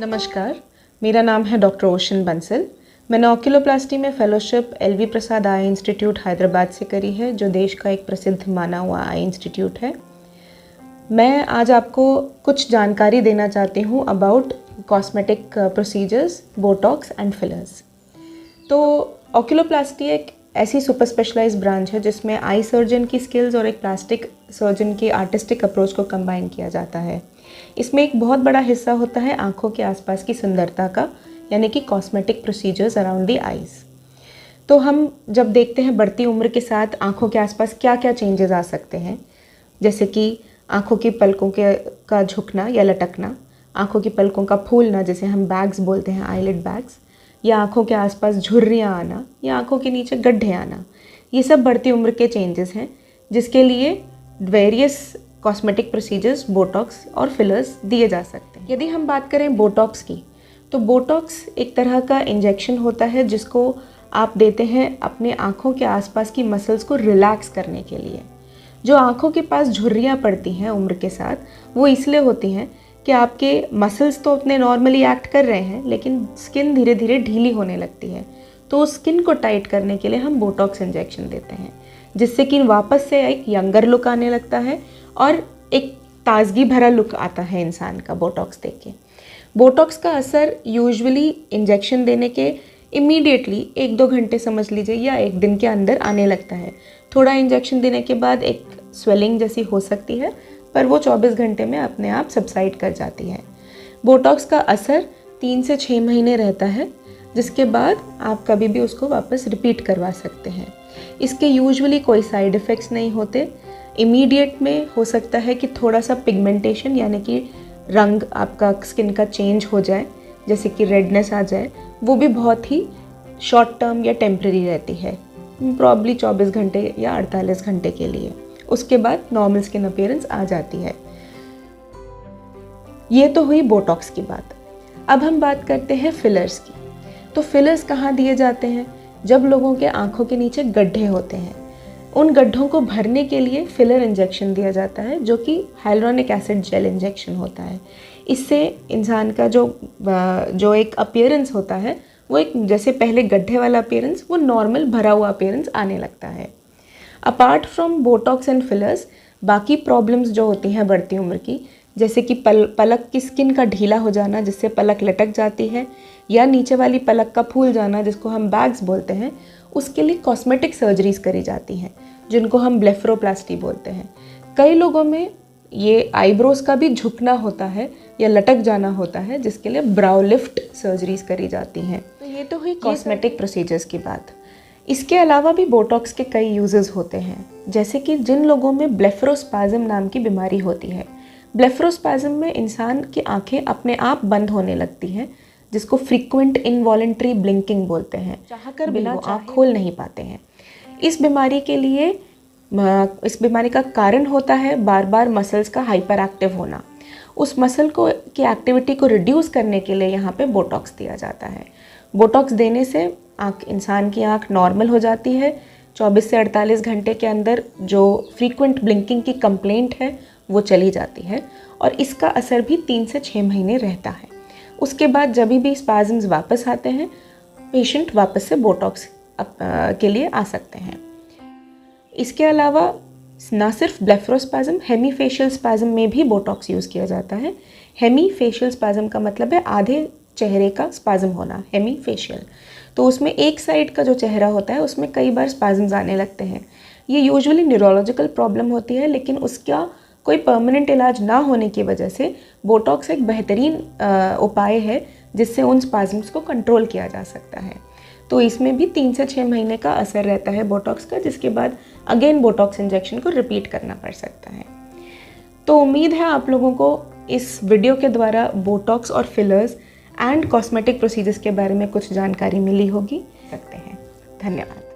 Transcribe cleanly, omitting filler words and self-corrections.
नमस्कार, मेरा नाम है डॉक्टर ओशन बंसल। मैंने ऑक्यूलोप्लास्टी में फ़ेलोशिप एल.वी. प्रसाद आई इंस्टीट्यूट हैदराबाद से करी है, जो देश का एक प्रसिद्ध माना हुआ आई इंस्टीट्यूट है। मैं आज आपको कुछ जानकारी देना चाहती हूँ about cosmetic procedures, Botox and fillers. तो ऑक्यूलोप्लास्टी एक ऐसी सुपर स्पेशलाइज्ड ब्रांच है जिसमें आई सर्जन की स्किल्स और एक प्लास्टिक सर्जन की आर्टिस्टिक अप्रोच को कंबाइन किया जाता है। इसमें एक बहुत बड़ा हिस्सा होता है आँखों के आसपास की सुंदरता का, यानी कि cosmetic procedures around the eyes. तो हम जब देखते हैं बढ़ती उम्र के साथ आँखों के आसपास क्या क्या चेंजेस आ सकते हैं, जैसे कि आँखों की पलकों का झुकना या लटकना, आँखों की पलकों का फूलना जिसे हम बैग्स बोलते हैं, आईलिड बैग्स, या आँखों के आसपास झुर्रियाँ आना या आँखों के नीचे गड्ढे आना। ये सब बढ़ती उम्र के चेंजेस हैं जिसके लिए वेरियस कॉस्मेटिक प्रोसीजर्स, बोटॉक्स और फिलर्स दिए जा सकते हैं। यदि हम बात करें बोटॉक्स की, तो बोटॉक्स एक तरह का इंजेक्शन होता है जिसको आप देते हैं अपने आँखों के आसपास की मसल्स को रिलैक्स करने के लिए। जो आँखों के पास झुर्रियाँ पड़ती हैं उम्र के साथ, वो इसलिए होती हैं कि आपके मसल्स तो अपने नॉर्मली एक्ट कर रहे हैं, लेकिन स्किन धीरे धीरे ढीली होने लगती है। तो स्किन को टाइट करने के लिए हम बोटॉक्स इंजेक्शन देते हैं, जिससे कि वापस से एक यंगर लुक आने लगता है और एक ताजगी भरा लुक आता है इंसान का बोटॉक्स देख के। बोटॉक्स का असर यूजुअली इंजेक्शन देने के इमीडिएटली 1-2 घंटे समझ लीजिए या 1 दिन के अंदर आने लगता है। थोड़ा इंजेक्शन देने के बाद एक स्वेलिंग जैसी हो सकती है, पर वो 24 घंटे में अपने आप सबसाइड कर जाती है। बोटॉक्स का असर 3 से 6 महीने रहता है, जिसके बाद आप कभी भी उसको वापस रिपीट करवा सकते हैं। इसके यूजुअली कोई साइड इफ़ेक्ट्स नहीं होते। इमीडिएट में हो सकता है कि थोड़ा सा पिगमेंटेशन, यानी कि रंग आपका स्किन का चेंज हो जाए, जैसे कि रेडनेस आ जाए, वो भी बहुत ही शॉर्ट टर्म या टेम्प्रेरी रहती है, प्रॉब्ली 24 घंटे या 48 घंटे के लिए। उसके बाद नॉर्मल स्किन अपीयरेंस आ जाती है। ये तो हुई बोटॉक्स की बात। अब हम बात करते हैं फिलर्स की। तो फिलर्स कहाँ दिए जाते हैं? जब लोगों के आंखों के नीचे गड्ढे होते हैं, उन गड्ढों को भरने के लिए फिलर इंजेक्शन दिया जाता है, जो कि हाइलुरोनिक एसिड जेल इंजेक्शन होता है। इससे इंसान का जो एक अपीयरेंस होता है, वो एक जैसे पहले गड्ढे वाला अपीयरेंस, वो नॉर्मल भरा हुआ अपीयरेंस आने लगता है। Apart from Botox and fillers, बाकी प्रॉब्लम्स जो होती हैं बढ़ती उम्र की, जैसे कि पलक की स्किन का ढीला हो जाना जिससे पलक लटक जाती है, या नीचे वाली पलक का फूल जाना जिसको हम बैग्स बोलते हैं, उसके लिए कॉस्मेटिक सर्जरीज करी जाती हैं जिनको हम ब्लेफरोप्लास्टी बोलते हैं। कई लोगों में ये आईब्रोज का भी झुकना होता है या लटक जाना होता है, जिसके लिए ब्राउ लिफ्ट सर्जरीज करी जाती हैं। तो ये तो हुई कॉस्मेटिक प्रोसीजर्स की बात। इसके अलावा भी बोटॉक्स के कई यूजेस होते हैं, जैसे कि जिन लोगों में ब्लेफरोस्पाज्म नाम की बीमारी होती है। ब्लेफरोस्पाज्म में इंसान की आंखें अपने आप बंद होने लगती हैं, जिसको फ्रीक्वेंट इनवॉलेंट्री ब्लिंकिंग बोलते हैं। चाहकर भी वो आँख खोल नहीं पाते हैं। इस बीमारी का कारण होता है बार बार मसल्स का हाइपर एक्टिव होना। उस मसल की एक्टिविटी को रिड्यूस करने के लिए यहाँ पे बोटॉक्स दिया जाता है। बोटॉक्स देने से इंसान की आँख नॉर्मल हो जाती है। 24 से 48 घंटे के अंदर जो फ्रीक्वेंट ब्लिंकिंग की कंप्लेंट है वो चली जाती है, और इसका असर भी 3 से 6 महीने रहता है। उसके बाद जब भी स्पाज़म्स वापस आते हैं, पेशेंट वापस से बोटॉक्स के लिए आ सकते हैं। इसके अलावा ना सिर्फ ब्लेफरोस्पाज्म, हेमीफेशियल स्पाज्म में भी बोटॉक्स यूज़ किया जाता है। हेमीफेशियल स्पाज्म का मतलब है आधे चेहरे का स्पाज्म होना, हेमीफेशियल। तो उसमें एक साइड का जो चेहरा होता है उसमें कई बार स्पाज्म्स आने लगते हैं। ये यूजुअली न्यूरोलॉजिकल प्रॉब्लम होती है, लेकिन उसका कोई परमानेंट इलाज ना होने की वजह से बोटॉक्स एक बेहतरीन उपाय है जिससे उन स्पाज्म्स को कंट्रोल किया जा सकता है। तो इसमें भी 3 से 6 महीने का असर रहता है बोटॉक्स का, जिसके बाद अगेन बोटॉक्स इंजेक्शन को रिपीट करना पड़ सकता है। तो उम्मीद है आप लोगों को इस वीडियो के द्वारा बोटॉक्स और फिलर्स एंड कॉस्मेटिक प्रोसीजर्स के बारे में कुछ जानकारी मिली होगी। धन्यवाद।